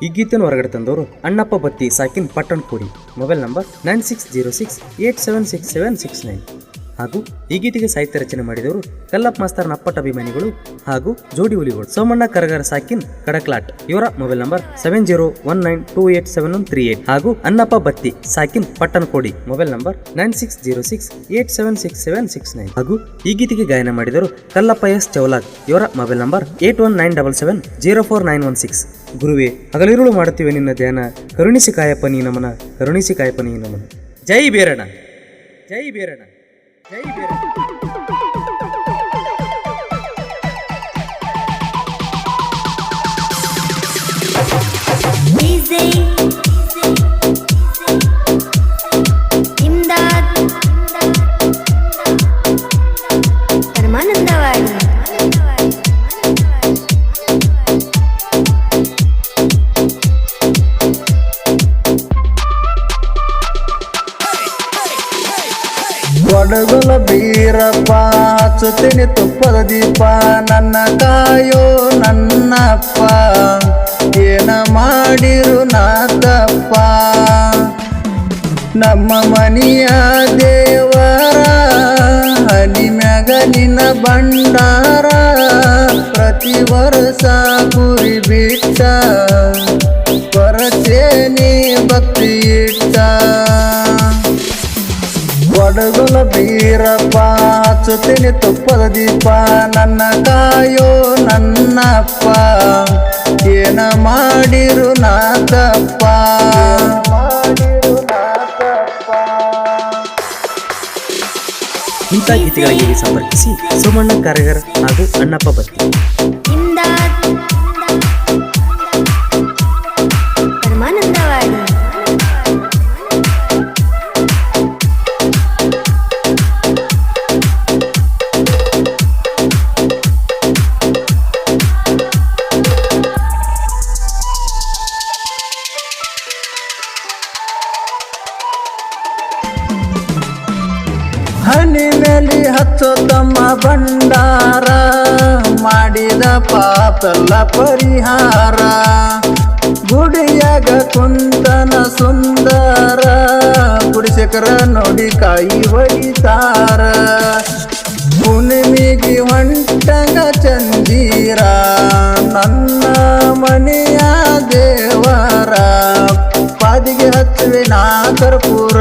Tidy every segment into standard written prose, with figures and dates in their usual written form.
ಈ ಗೀತೆಯನ್ನು ಹೊರಗಡೆ ತಂದವರು ಅಣ್ಣಪ್ಪ ಬತ್ತಿ ಸಾಕಿನ್ ಪಟ್ಟಣಕೋಡಿ. Mobile number 9606876769. ಹಾಗೂ ಈ ಗೀತೆಗೆ ಸಾಹಿತ್ಯ ರಚನೆ ಮಾಡಿದವರು ಕಲ್ಲಪ್ಪ ಮಾಸ್ತರ್ ನಪ್ಪಟ ಅಭಿಮಾನಿಗಳು ಹಾಗೂ ಜೋಡಿ ಹುಲಿಗಳು ಸೋಮಣ್ಣ ಕರಗರ ಸಾಕಿನ್ ಕಡಕ್ಲಾಟ್. ಇವರ ಮೊಬೈಲ್ ನಂಬರ್ 7019287138 ಹಾಗೂ ಅನ್ನಪ್ಪ ಬತ್ತಿ ಸಾಕಿನ್ ಪಟ್ಟಣಕೋಡಿ. Mobile number 9606876769. ಹಾಗೂ ಈ ಗೀತೆಗೆ ಗಾಯನ ಮಾಡಿದವರು ಕಲ್ಲಪ್ಪ ಎಸ್ ಚೌಲಾಗ್. ಇವರ ಮೊಬೈಲ್ ನಂಬರ್ 8197704916. ಗುರುವೇ, ಹಗಲಿರುಳು ಮಾಡುತ್ತೀವಿ ನಿನ್ನ ಧ್ಯಾನ, ಕರುಣಿಸಿ ಕಾಯಪ್ಪ ನೀ ನಮನ, ಕರುಣಿಸಿ ಕಾಯಪ್ಪ ನೀ ನಮನ. ಜೈ ಬೀರಣ್ಣ, ಜೈ ಬೀರಣ್ಣ, ಜೈ ಬೀರಣ್ಣ. ಕೊಡಗುಲ ಬೀರಪ್ಪ ಹಚ್ಚುತ್ತೀನಿ ತುಪ್ಪದ ದೀಪ, ನನ್ನ ಕಾಯೋ ನನ್ನಪ್ಪ, ಏನ ಮಾಡಿರು ನಾ ತಪ್ಪ. ನಮ್ಮ ಮನೆಯ ದೇವರ ಹನಿ ಮ್ಯಾಗ ನಿನ್ನ ಭಂಡಾರ, ಪ್ರತಿ ವರ್ಷ ಕುರಿ ಬಿಟ್ಟ ಪರಚೇನಿ ಭಕ್ತಿ ಇಟ್ಟ. ಕೊಡಗುಲ ಬೀರಪ್ಪ ಹಚ್ಚುತ್ತೀನಿ ತುಪ್ಪದ ದೀಪ, ನನ್ನ ಕಾಯೋ ನನ್ನಪ್ಪ, ಏನ ಮಾಡಿರು ನಾ ತಪ್ಪ. ಇಂಥ ಗೀತೆಗಳಿಗೆ ಸಂಪರ್ಕಿಸಿ ಸೋಮಣ್ಣ ಕರಗರ ಹಾಗೂ ಅಣ್ಣಪ್ಪ ಬತ್ತಿ. ಹನಿ ಮೇಲೆ ಹಚ್ಚೋ ತಮ್ಮ ಭಂಡಾರ, ಮಾಡಿದ ಪಾಪೆಲ್ಲ ಪರಿಹಾರ. ಗುಡಿಯಾಗ ಕುಂತನ ಸುಂದರ, ಗುಡಿಸಕರ ನೋಡಿ ಕಾಯಿ ಒಡಿತಾರ. ಹುಣ್ಣಿಮೆಗೆ ಹೊಂಟಂಗ ಚಂದೀರ, ನನ್ನ ಮನೆಯ ದೇವರ ಪಾದಿಗೆ ಹಚ್ಚುವೆ ನಾ ಕರ್ಪೂರ,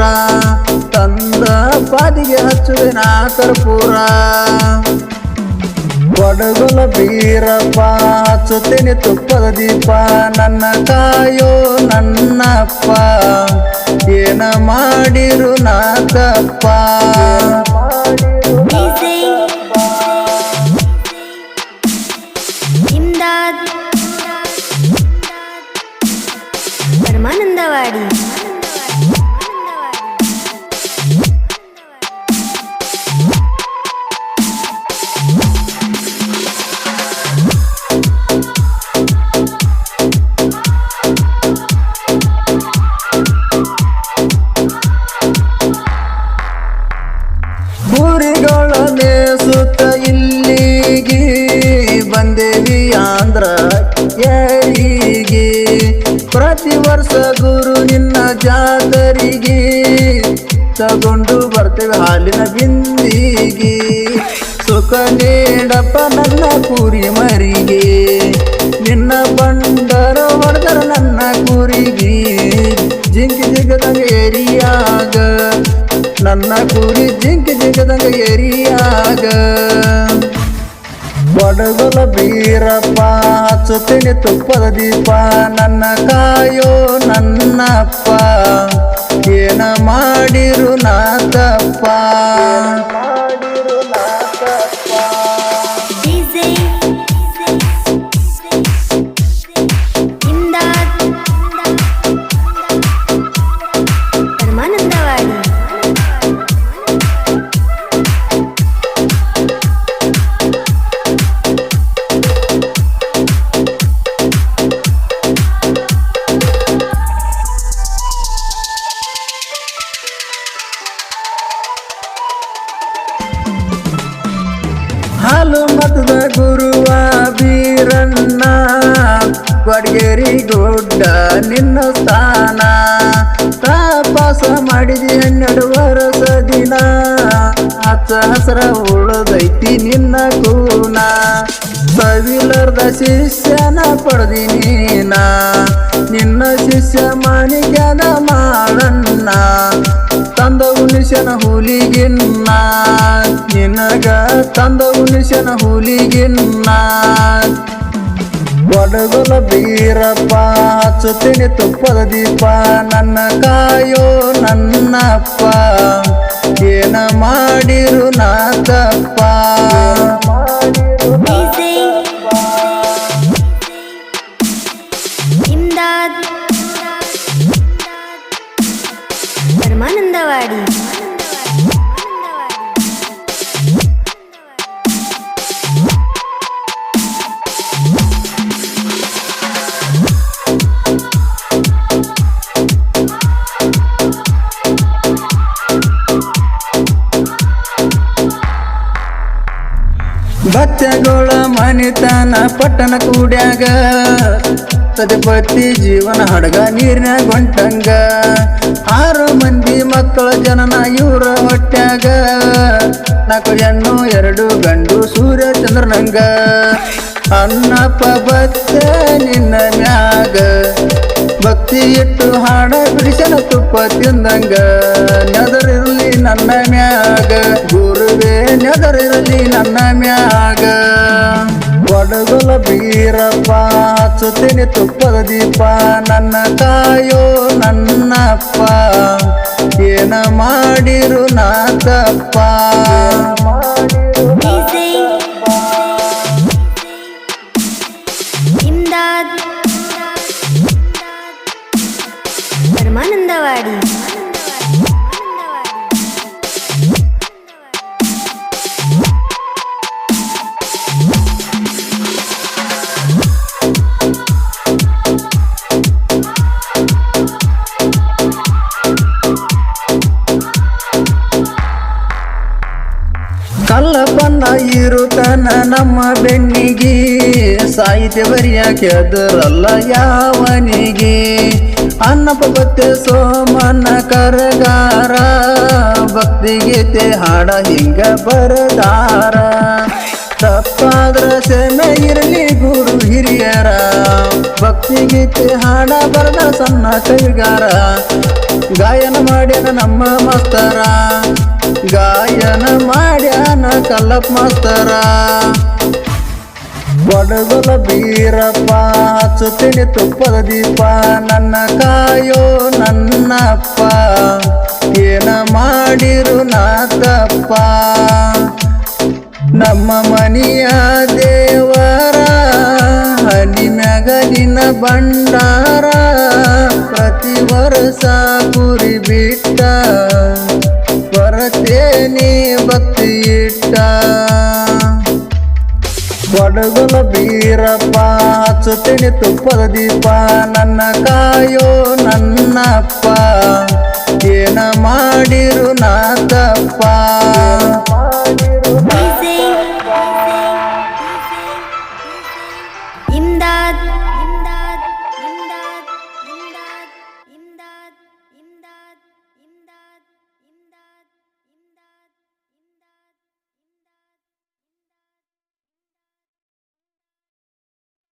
ತಂದ ಪಾದಿಗೆ ಹಚ್ಚುವೆ ನಾ ಕರ್ಪೂರ. ಕೊಡಗುಲ ಬೀರಪ್ಪ ಹಚ್ಚುತ್ತೀನಿ ತುಪ್ಪದ ದೀಪ, ನನ್ನ ಕಾಯೋ ನನ್ನಪ್ಪ, ಏನ ಮಾಡಿರು ನಾ ತಪ್ಪ. ಪರಮಾನಂದವಾಡಿ. ಊರಿಗಳ ಮೇಸುತ್ತ ಇಲ್ಲಿಗೆ ಬಂದೇವಿ ಆಂಧ್ರ ಏರಿಗೆ, ಪ್ರತಿ ವರ್ಷ ಗುರು ನಿನ್ನ ಜಾತರಿಗೆ ತಗೊಂಡು ಬರ್ತೇವೆ ಹಾಲಿನ ಬಿಂದಿಗೆ. ಸುಖ ನೀಡಪ್ಪ ನನ್ನ ಕುರಿ ಮರಿಗೆ, ನಿನ್ನ ಬಂಡರ ಹೊಡೆದರ ನನ್ನ ಕುರಿಗೆ. ಜಿಂಕಿ ಜಿಗದಂಗ ಏರಿಯಾಗ ನನ್ನ ಕುರಿ ಜಿಂಕಿ ಜಿಗದಂಗ ಏರಿಯಾಗ. ಕೊಡಗುಲ ಬೀರಪ್ಪ ಹಚ್ಚುತ್ತೀನಿ ತುಪ್ಪದ ದೀಪ, ನನ್ನ ಕಾಯೋ ನನ್ನಪ್ಪ, ಏನ ಮಾಡಿರು ನಾ ತಪ್ಪ. ಗೋಡ್ಗೇರಿ ಗುಡ್ಡ ನಿನ್ನ ಸ್ಥಾನ ತಾಪಾಸ ಮಾಡಿದಿ 12 ವರ್ಷ ದಿನ ಹಚ್ಚ ಹಸರ ಉಳದೈತಿ ನಿನ್ನ ಕೂನ ಸವಿಲರ್ದ ಶಿಷ್ಯನ ಪಡೆದಿ ನೀನ ನಿನ್ನ ಶಿಷ್ಯ ಮಾಣಿಕ್ಯದ ಮಾಡಣ್ಣ ತಂದ ಉಣಿಸನ ಹುಲಿಗಿನ್ನ ನಿನಗ ತಂದ ಉಣಿಸನ ಹುಲಿಗಿನ್ನ ಒಡಗೊಲ ಬೀರಪ್ಪ ಹಚ್ಚುತ್ತೀನಿ ತುಪ್ಪದ ದೀಪ ನನ್ನ ಕಾಯೋ ನನ್ನಪ್ಪ ಏನ ಮಾಡಿರು ನಾ ತಪ್ಪ ಇಮ್ದಾದ್ ಪರಮಾನಂದವಾಡಿ ಬಚ್ಚಗೋಳ ಮನಿತನ ಪಟ್ಟಣ ಕೂಡ್ಯಾಗ ಸತಿಪತಿ ಜೀವನ ಹಡಗ ನೀರಿನ ಗೊಂಟಂಗ 6 ಮಂದಿ ಮಕ್ಕಳ ಜನನ ಇವರ ಹೊಟ್ಯಾಗ 4 ಹೆಣ್ಣು 2 ಗಂಡು ಸೂರ್ಯ ಚಂದ್ರನಂಗ ಅನ್ನಪ್ಪ ಬತ್ತೆ ನಿನ್ನ ಮ್ಯಾಗ ಭಕ್ತಿ ಇಟ್ಟು ಹಾಡ ಬಿಡಿಸನ ತುಪ್ಪ ತಿಂದಂಗ ನೆದರಿರಲಿ ನನ್ನ ಮ್ಯಾಗ ಗುರುವೇ ನೆದರಿರಲಿ ನನ್ನ ಮ್ಯಾಗ ಒಡಗೊಲ ಬೀರಪ್ಪ ಹಚ್ಚುತ್ತೀನಿ ತುಪ್ಪದ ದೀಪ ನನ್ನ ಕಾಯೋ ನನ್ನಪ್ಪ ಏನ ಮಾಡಿರು ನಾ ತಪ್ಪ ಇಮ್ದಾದ್ ಪರಮಾನಂದವಾಡಿ ಕಲ್ಲಪ್ಪನ ಇರುತನ ನಮ್ಮ ಬೆನ್ನಿಗೆ ಸಾಹಿತ್ಯ ಬರಿಯಾಕೆ ಅದರಲ್ಲ ಯಾವನಿಗೆ ಅನ್ನಪ್ಪ ಬತ್ತೆ ಸೋಮನ ಕರಗಾರ ಭಕ್ತಿಗೀತೆ ಹಾಡ ಹಿಂಗ ಬರದಾರ ತಪ್ಪಾದ್ರ ಸೆಮೆ ಇರಲಿ ಗುರು ಹಿರಿಯರ ಭಕ್ತಿಗೀತೆ ಹಾಡ ಬರದ ಸಣ್ಣ ಕೈಗಾರ ಗಾಯನ ಮಾಡ್ಯಾನ ನಮ್ಮ ಮಾಸ್ತರ ಗಾಯನ ಮಾಡ್ಯಾನ ಕಲ್ಲಪ್ಪ ಮಾಸ್ತರ ಒಡಗೊಲ ಬೀರಪ್ಪ ಹಚ್ಚುತ್ತೀನಿ ತುಪ್ಪದ ದೀಪ ನನ್ನ ಕಾಯೋ ನನ್ನಪ್ಪ ಏನ ಮಾಡಿರು ನಾ ತಪ್ಪ ನಮ್ಮ ಮನೆಯ ದೇವರ ಹನಿ ಮ್ಯಾಗಲಿನ ಭಂಡಾರ ಪ್ರತಿ ವರ್ಷ ಕುರಿ ಬಿಟ್ಟ ಬರತೇನಿ ಭಕ್ತಿ ಇಟ್ಟ ಒಡಗೊಲ ಬೀರಪ್ಪ ಹಚ್ಚುತ್ತೀನಿ ತುಪ್ಪದ ದೀಪ ನನ್ನ ಕಾಯೋ ನನ್ನಪ್ಪ ಏನ ಮಾಡಿರು ನಾ ತಪ್ಪ ಇಮ್ದಾದ್